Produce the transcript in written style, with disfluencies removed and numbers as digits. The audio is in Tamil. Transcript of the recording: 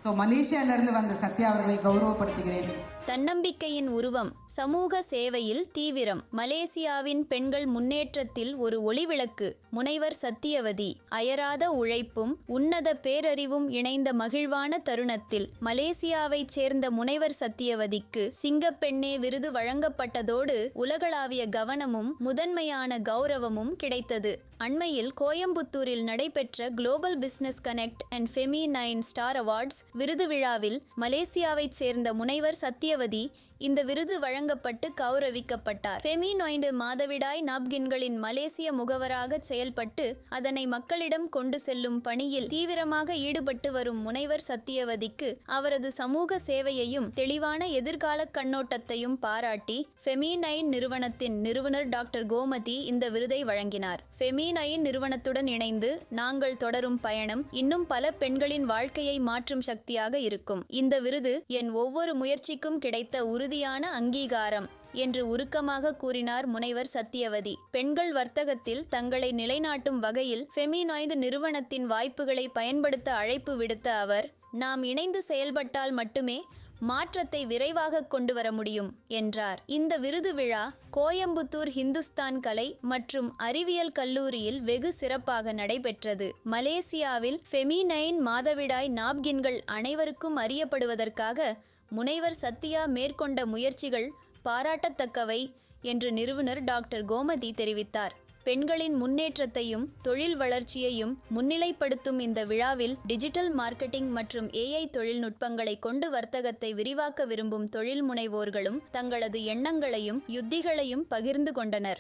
ஸோ மலேசியாவிலிருந்து வந்த சத்யா அவர்களை கௌரவப்படுத்துகிறேன். தன்னம்பிக்கையின் உருவம். சமூக சேவையில் தீவிரம். மலேசியாவின் பெண்கள் முன்னேற்றத்தில் ஒரு ஒளிவிளக்கு. முனைவர் சத்தியவதி. அயராத உழைப்பும் உன்னத பேரறிவும் இணைந்த மகிழ்வான தருணத்தில் மலேசியாவைச் சேர்ந்த முனைவர் சத்தியவதிக்கு சிங்கப்பெண்ணே விருது வழங்கப்பட்டதோடு உலகளாவிய கவனமும் முதன்மையான கௌரவமும் கிடைத்தது. அண்மையில் கோயம்புத்தூரில் நடைபெற்ற global business connect and feminine star awards விருது விழாவில் மலேசியாவைச் சேர்ந்த முனைவர் சத்தியவதி இந்த விருது வழங்கப்பட்டு கௌரவிக்கப்பட்டார். ஃபெமினாய்டு மாதவிடாய் நாப்கின்களின் மலேசிய முகவராக செயல்பட்டு அதனை மக்களிடம் கொண்டு செல்லும் பணியில் தீவிரமாக ஈடுபட்டு வரும் முனைவர் சத்தியவதிக்கு அவரது சமூக சேவையையும் தெளிவான எதிர்கால கண்ணோட்டத்தையும் பாராட்டி ஃபெமினைன் நிறுவனத்தின் நிறுவனர் டாக்டர் கோமதி இந்த விருதை வழங்கினார். ஃபெமினைன் நிறுவனத்துடன் இணைந்து நாங்கள் தொடரும் பயணம் இன்னும் பல பெண்களின் வாழ்க்கையை மாற்றும் சக்தியாக இருக்கும். இந்த விருது என் ஒவ்வொரு முயற்சிக்கும் கிடைத்த உறுதியான அங்கீகாரம் என்று உருக்கமாக கூறினார் முனைவர் சத்தியவதி. பெண்கள் வர்த்தகத்தில் தங்களை நிலைநாட்டும் வகையில் ஃபெமினாய்டு நிறுவனத்தின் வாய்ப்புகளை பயன்படுத்த அழைப்பு விடுத்த அவர், நாம் இணைந்து செயல்பட்டால் மட்டுமே மாற்றத்தை விரைவாக கொண்டு வர முடியும் என்றார். இந்த விருது விழா கோயம்புத்தூர் ஹிந்துஸ்தான் கலை மற்றும் அறிவியல் கல்லூரியில் வெகு சிறப்பாக நடைபெற்றது. மலேசியாவில் ஃபெமினைன் மாதவிடாய் நாப்கின்கள் அனைவருக்கும் அறியப்படுவதற்காக முனைவர் சத்யா மேற்கொண்ட முயற்சிகள் பாராட்டத்தக்கவை என்று நிறுவனர் டாக்டர் கோமதி தெரிவித்தார். பெண்களின் முன்னேற்றத்தையும் தொழில் வளர்ச்சியையும் முன்னிலைப்படுத்தும் இந்த விழாவில் டிஜிட்டல் மார்க்கெட்டிங் மற்றும் AI தொழில்நுட்பங்களை கொண்டு வர்த்தகத்தை விரிவாக்க விரும்பும் தொழில் முனைவோர்களும் தங்களது எண்ணங்களையும் யுத்திகளையும் பகிர்ந்து கொண்டனர்.